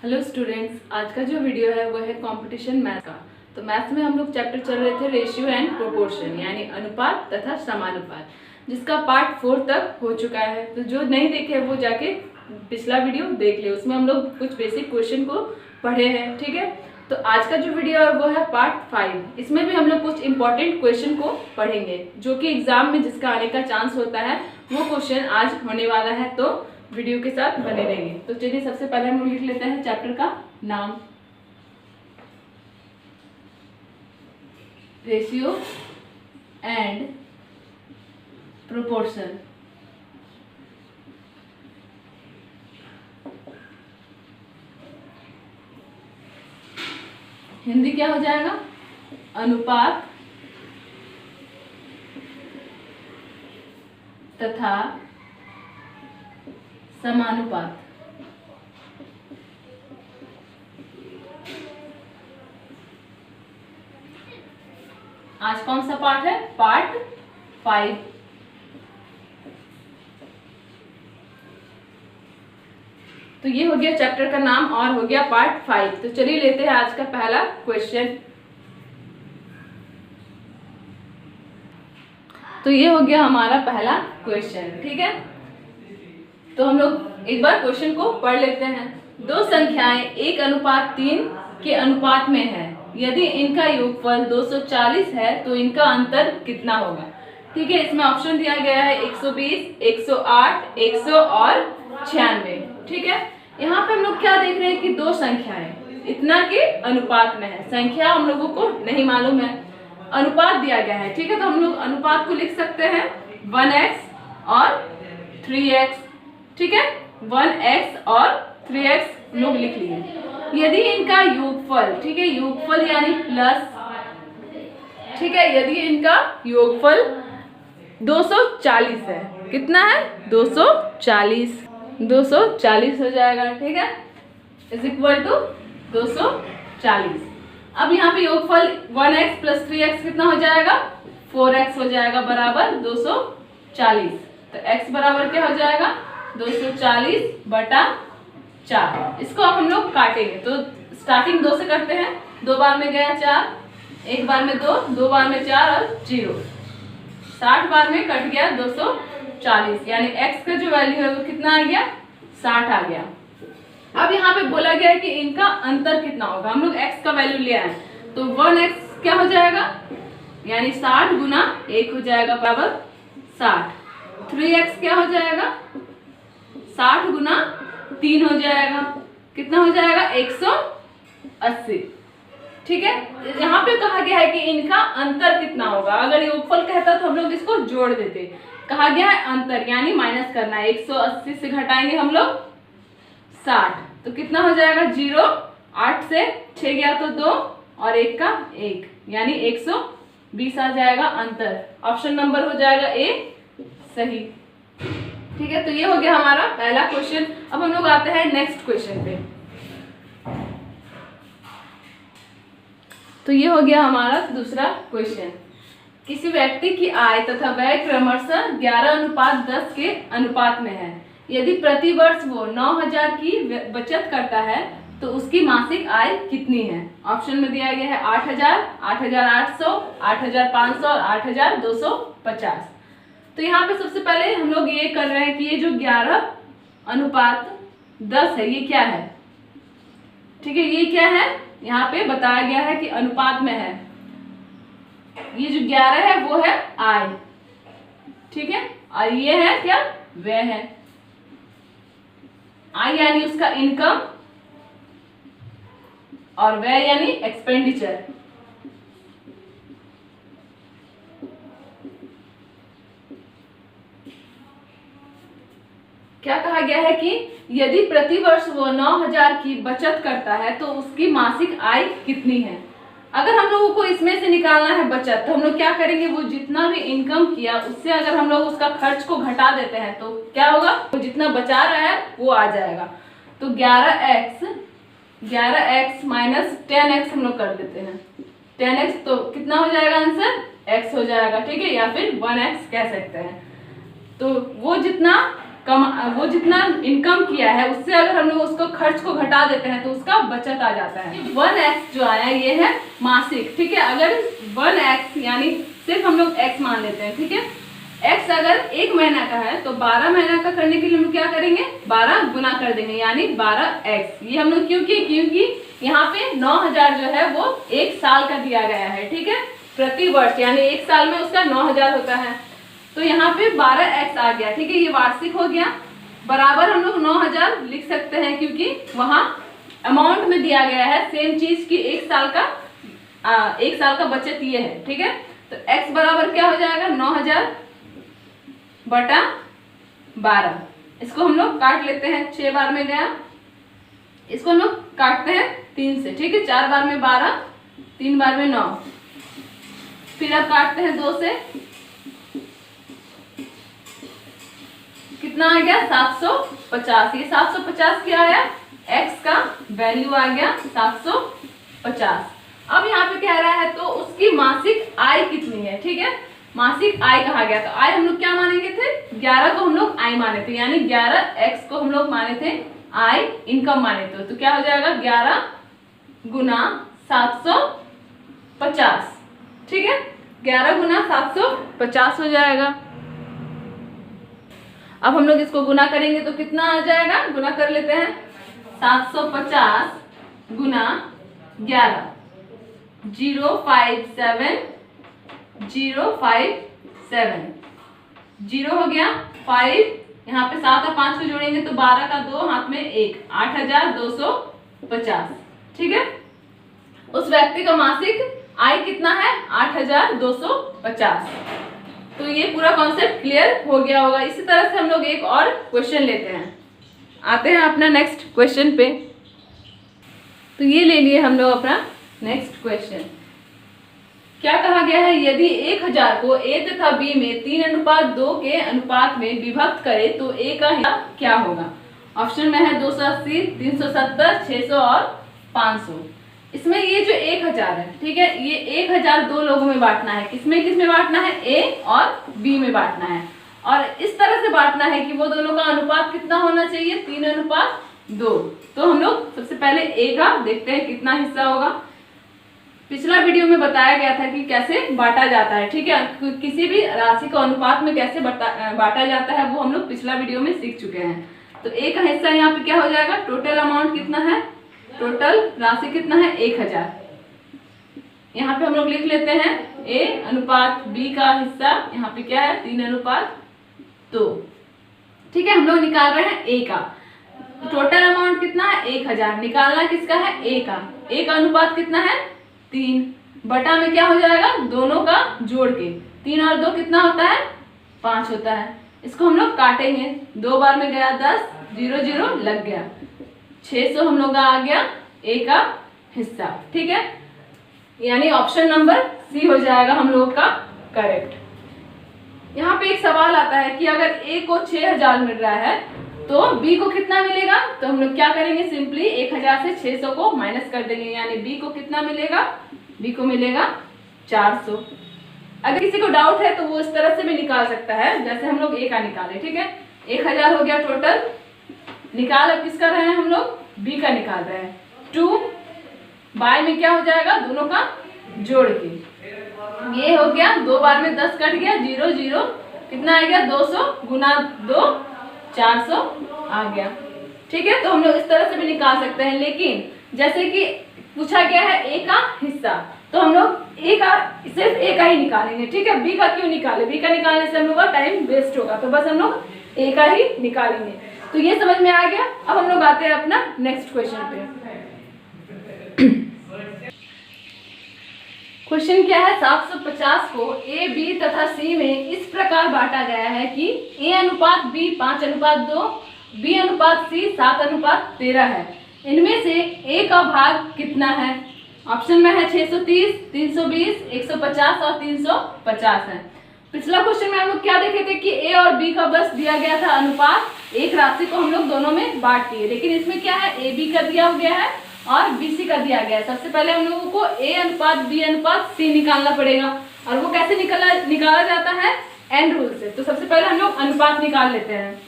Hello students, आज का जो वीडियो है वो है कंपटीशन मैथ का। तो मैथ्स में हम लोग चैप्टर चल रहे थे रेशियो एंड प्रोपोर्शन, यानी अनुपात तथा समानुपात, जिसका पार्ट 4 तक हो चुका है। तो जो नहीं देखे वो जाके पिछला वीडियो देख ले, उसमें हम लोग कुछ बेसिक क्वेश्चन को पढ़े हैं। ठीक है, तो आज का जो वीडियो है वो है पार्ट 5। इसमें भी हम लोग कुछ इंपॉर्टेंट क्वेश्चन को पढ़ेंगे जो कि एग्जाम में जिसका आने का चांस होता है वो क्वेश्चन आज होने वाला है। तो वीडियो के साथ बने रहेंगे। तो चलिए सबसे पहले हम लिख लेते हैं चैप्टर का नाम, रेशियो एंड प्रोपोर्शन। हिंदी क्या हो जाएगा? अनुपात तथा समानुपात। आज कौन सा पार्ट है? पार्ट 5। तो ये हो गया चैप्टर का नाम और हो गया पार्ट 5। तो चलिए लेते हैं आज का पहला क्वेश्चन। तो ये हो गया हमारा पहला क्वेश्चन। ठीक है, तो हम लोग एक बार क्वेश्चन को पढ़ लेते हैं। दो संख्याएं 1:3 के अनुपात में है। यदि इनका योगफल 240 है तो इनका अंतर कितना होगा? ठीक है, इसमें ऑप्शन दिया गया है 120, 108, 100 और 96। ठीक है, यहाँ पे हम लोग क्या देख रहे हैं कि दो संख्याएं इतना के अनुपात में है। संख्या हम लोगों को नहीं मालूम है, अनुपात दिया गया है। ठीक है, तो हम लोग अनुपात को लिख सकते हैं 1x और 3x। ठीक है, 1x और 3x लोग लिख लिए। यदि इनका योगफल, ठीक है, योगफल यानी प्लस, ठीक है, यदि इनका योगफल 240 है, कितना है? 240 हो जाएगा। ठीक है, इज इक्वल टू 240। अब यहाँ पे योगफल 1x प्लस 3x कितना हो जाएगा? 4x हो जाएगा, बराबर 240। तो x बराबर क्या हो जाएगा? 240/4। इसको अब हम लोग काटेंगे। तो स्टार्टिंग 2 से करते हैं। 2 बार में गया 4, 1 बार में 2, 2 बार में 4 और 0। 60 बार में कट गया 240, यानी x का जो वैल्यू है वो कितना आ गया? 60 आ गया। अब यहाँ पे बोला गया है कि इनका अंतर कितना होगा। हम लोग x का वैल्यू ले आए, तो 1x क्या हो जाएगा? यानी 60 गुना 1 हो जाएगा, बराबर 60। 3x क्या हो जाएगा? 60 गुना 3 हो जाएगा, कितना हो जाएगा? 180। ठीक है, यहाँ पे कहा गया है कि इनका अंतर कितना होगा। अगर योगफल कहता तो हम लोग इसको जोड़ देते। कहा गया है अंतर, यानी माइनस करना है। 180 से घटाएंगे हम लोग 60, तो कितना हो जाएगा? 0। 8 से 6 गया तो 2 और 1 का 1, यानी 120 आ जाएगा अंतर। ऑप्शन नंबर हो जाएगा ए सही। ठीक है, तो ये हो गया हमारा पहला क्वेश्चन। अब हम लोग आते हैं नेक्स्ट क्वेश्चन पे। तो ये हो गया हमारा दूसरा क्वेश्चन। किसी व्यक्ति की आय तथा व्यय क्रमशः 11:10 के अनुपात में है। यदि प्रति वर्ष वो 9000 की बचत करता है तो उसकी मासिक आय कितनी है? ऑप्शन में दिया गया है 8000, 8800, 8500 और 8250। तो यहाँ पे सबसे पहले हम लोग ये कर रहे हैं कि ये जो 11:10 है, ये क्या है? ठीक है, ये क्या है? यहाँ पे बताया गया है कि अनुपात में है। ये जो 11 है वो है आय, ठीक है, और ये है क्या? व्यय है। आय यानी उसका इनकम और व्यय यानी एक्सपेंडिचर। क्या कहा गया है कि यदि प्रति वर्ष वो 9000 की बचत करता है तो उसकी मासिक आय कितनी है। अगर हम लोगों को इसमें से निकालना है बचत, तो हम लोग क्या करेंगे? वो जितना भी इनकम किया उससे अगर हम लोग उसका खर्च को घटा देते हैं तो क्या होगा? वो जितना बचा रहा है वो आ जाएगा। तो 11x माइनस 10x हम लोग कर देते हैं। 10x तो कितना हो जाएगा आंसर? x हो जाएगा। ठीक है, या फिर 1x कह सकते हैं। तो वो जितना वो जितना इनकम किया है उससे अगर हम लोग उसको खर्च को घटा देते हैं तो उसका बचत आ जाता है। 1x जो आया ये है मासिक, ठीक है। अगर 1x यानी सिर्फ हम लोग x मान लेते हैं, ठीक है। x अगर 1 महीना का है तो 12 महीना का करने के लिए हम लोग क्या करेंगे, 12 गुना कर देंगे यानी 12x। ये हम लोग क्योंकि यहाँ पे 9000 जो है वो 1 साल का दिया गया है, ठीक है। प्रति वर्ष यानी 1 साल में उसका 9000 होता है, तो यहाँ पे 12x आ गया, ठीक है। ये वार्षिक हो गया, बराबर हम लोग 9000 लिख सकते हैं क्योंकि वहाँ अमाउंट में दिया गया है सेम चीज की 1 साल का बचत ये है, ठीक है। तो x बराबर क्या हो जाएगा, 9000 बटा 12। इसको हम लोग काट लेते हैं, 6 बार में गया, इसको हम लोग काटते हैं 3 से, ठीक है। 4 बार में 12, 3 बार में 9, फिर अब काटते हैं 2 से, कितना आ गया 750। ये 750 क्या आया, x का वैल्यू आ गया 750। अब यहाँ पे कह रहा है तो उसकी मासिक आय कितनी है, ठीक है। मासिक आय कहा गया, तो आय हम लोग क्या मानेंगे थे, 11 को हम लोग आय माने थे, यानी 11x को हम लोग माने थे आय, इनकम माने थे। तो क्या हो जाएगा 11 गुना 750, ठीक है। 11 गुना 750 हो जाएगा। अब हम लोग इसको गुना करेंगे तो कितना आ जाएगा, गुना कर लेते हैं, 750 गुना 11, 057, 057, 0 हो गया, 5 यहाँ पे 7 और 5 को जोड़ेंगे तो 12 का 2, हाथ में 1, 8250, ठीक है। उस व्यक्ति का मासिक आय कितना है, 8250। तो ये पूरा कॉन्सेप्ट क्लियर हो गया होगा। इसी तरह से हम लोग एक और क्वेश्चन लेते हैं, आते हैं अपना नेक्स्ट क्वेश्चन पे। तो ये ले लिए हम लोग अपना नेक्स्ट क्वेश्चन। क्या कहा गया है, यदि 1000 को a तथा b में 3:2 के अनुपात में विभक्त करे तो a का हिस्सा क्या होगा। ऑप्शन में है 280, 370, 600 और 500। इसमें ये जो 1000 है, ठीक है, ये 1000 दो लोगों में बांटना है। किसमें बांटना है, a और b में बांटना है, और इस तरह से बांटना है कि वो दोनों का अनुपात कितना होना चाहिए, 3:2। तो हम लोग सबसे पहले a का देखते हैं कितना हिस्सा होगा। पिछला वीडियो में बताया गया था कि कैसे बांटा जाता है, ठीक है। किसी भी राशि को अनुपात में कैसे बांटा जाता है वो हम लोग पिछला वीडियो में सीख चुके हैं। तो a का हिस्सा यहाँ पे क्या हो जाएगा, टोटल अमाउंट कितना है, टोटल राशि कितना है 1000। यहाँ पे हम लोग लिख लेते हैं a अनुपात b का हिस्सा यहाँ पे क्या है, 3:2, ठीक है। हम लोग निकाल रहे हैं a का, टोटल अमाउंट कितना है 1000, निकालना किसका है, a का। a का अनुपात कितना है 3, बटा में क्या हो जाएगा, दोनों का जोड़ के, 3 और 2 कितना होता है, 5 होता है। इसको हम लोग काटेंगे, 2 बार में गया 10, 0 0 लग गया, 600 हम लोग का आ गया a का हिस्सा, ठीक है। यानी ऑप्शन नंबर सी हो जाएगा हम लोग का करेक्ट। यहाँ पे एक सवाल आता है कि अगर a को 6000 मिल रहा है तो b को कितना मिलेगा। तो हम लोग क्या करेंगे, सिंपली 1000 से 600 को माइनस कर देंगे, यानी b को कितना मिलेगा, b को मिलेगा 400। अगर किसी को डाउट है तो वो इस तरह से भी निकाल सकता है जैसे हम लोग a का निकाले, ठीक है। 1000 हो गया टोटल, निकाल अब किसका रहे हैं हम लोग, b का निकाल रहे हैं। 2 बाय में क्या हो जाएगा, दोनों का जोड़ के, ये हो गया, 2 बार में 10 कट गया, 0 0 कितना आ गया, 200 गुना 2, 400 आ गया, ठीक है। तो हम लोग इस तरह से भी निकाल सकते हैं, लेकिन जैसे कि पूछा गया है a का हिस्सा, तो हम लोग सिर्फ a का ही निकालेंगे, ठीक है। b का क्यों निकाले, b का निकालने से हम लोग का टाइम वेस्ट होगा, तो बस हम लोग a का ही निकालेंगे। तो ये समझ में आ गया। अब हम लोग आते हैं अपना नेक्स्ट क्वेश्चन पे। क्वेश्चन क्या है, 750 को a, b तथा c में इस प्रकार बांटा गया है कि a अनुपात b 5:2, b अनुपात c 7:13 है। इनमें से a का भाग कितना है। ऑप्शन में है 630, 320, 150 और 350 है। पिछला क्वेश्चन में हम लोग क्या देखे थे कि a और b का बस दिया गया था अनुपात, एक राशि को हम लोग दोनों में बांट दिए, लेकिन इसमें क्या है, a b का दिया गया है और bc का दिया गया है। सबसे पहले हम लोगों को a अनुपात b अनुपात c निकालना पड़ेगा, और वो कैसे निकाला जाता है, एंड रूल से। तो सबसे पहले हम लोग अनुपात निकाल लेते हैं।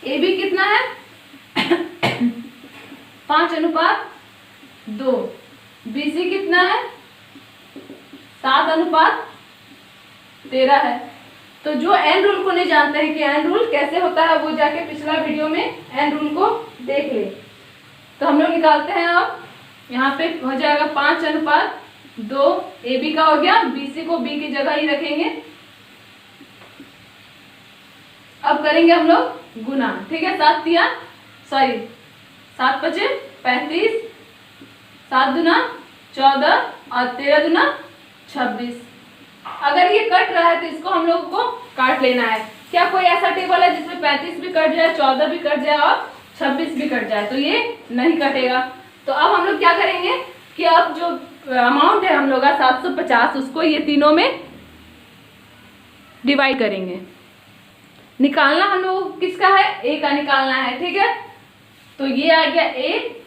ए बी कितना है 5:2। बी सी कितना है 7:13 है। तो जो एन रूल को नहीं जानते हैं कि एन रूल कैसे होता है, वो जाके पिछला वीडियो में एन रूल को देख ले। तो हम लोग निकालते हैं। अब यहाँ पे हो जाएगा 5:2। ए बी का हो गया, बी सी को बी की जगह ही रखेंगे। अब करेंगे हम लोग गुना, ठीक है। 7 पचे 35, 7 दूना 14 और 13 दूना 26। अगर ये कट रहा है तो इसको हम लोग को काट लेना है। क्या कोई ऐसा टेबल है जिसमें 35 भी कट जाए, 14 भी कट जाए और 26 भी कट जाए? तो ये नहीं कटेगा। तो अब हम लोग क्या करेंगे कि अब जो अमाउंट है हम लोग का 750, उसको ये तीनों में डिवाइड करेंगे। निकालना हम लोग किसका है, ए का निकालना है, ठीक है। तो ये आ गया ए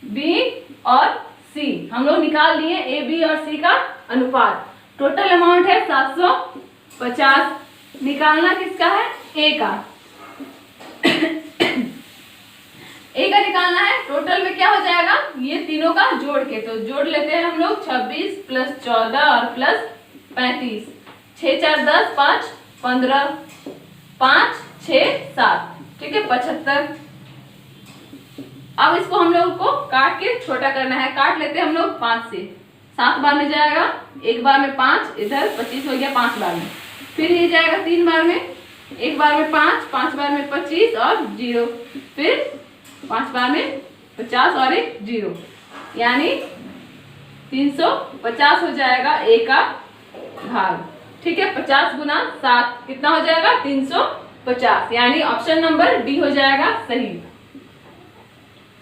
बी और सी, हम लोग निकाल लिए ए बी और सी का अनुपात। टोटल अमाउंट है 750। निकालना किसका है, ए का। ए का निकालना है। टोटल में क्या हो जाएगा, ये तीनों का जोड़ के, तो जोड़ लेते हैं हम लोग 26 प्लस 14 और प्लस 35। 6 4 10 5 15 5 6 7, ठीक है 75। अब इसको हम लोग को काट के छोटा करना है। काट लेते हैं हम लोग 5 से। 7 बार में जाएगा, एक बार में 5, इधर 25 हो गया 5 बार में। फिर ये जाएगा 3 बार में, एक बार में 5, 5 बार में 25 और 0, फिर 5 बार में 50 और एक 0, यानी 350 हो जाएगा ए का भाग, ठीक है। 50 गुना 7 कितना हो जाएगा 350, यानी ऑप्शन नंबर डी हो जाएगा सही।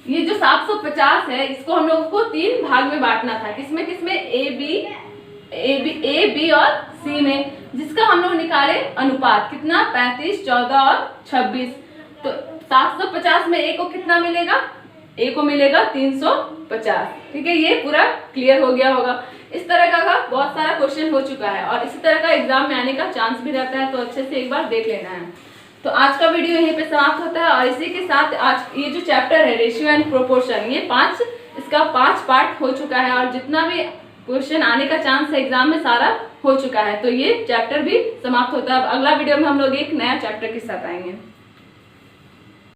ये जो 750 है इसको हम लोगों को 3 भाग में बांटना था। किसमें किसमें, ए बी और सी में, जिसका हम लोग निकाले अनुपात कितना 35, 14 और 26। तो 750 में ए को कितना मिलेगा, ए को मिलेगा 350, ठीक है। ये पूरा क्लियर हो गया होगा। इस तरह का बहुत सारा क्वेश्चन हो चुका है और इसी तरह का एग्जाम में आने का चांस भी रहता है, तो अच्छे से एक बार देख लेना है। तो आज का वीडियो यहीं पे समाप्त होता है और इसी के साथ आज ये जो चैप्टर है रेशियो एंड प्रोपोर्शन, ये इसका 5 पार्ट हो चुका है और जितना भी क्वेश्चन आने का चांस है एग्जाम में सारा हो चुका है। तो ये चैप्टर भी समाप्त होता है। अब अगला वीडियो में हम लोग एक नया चैप्टर के साथ आएंगे।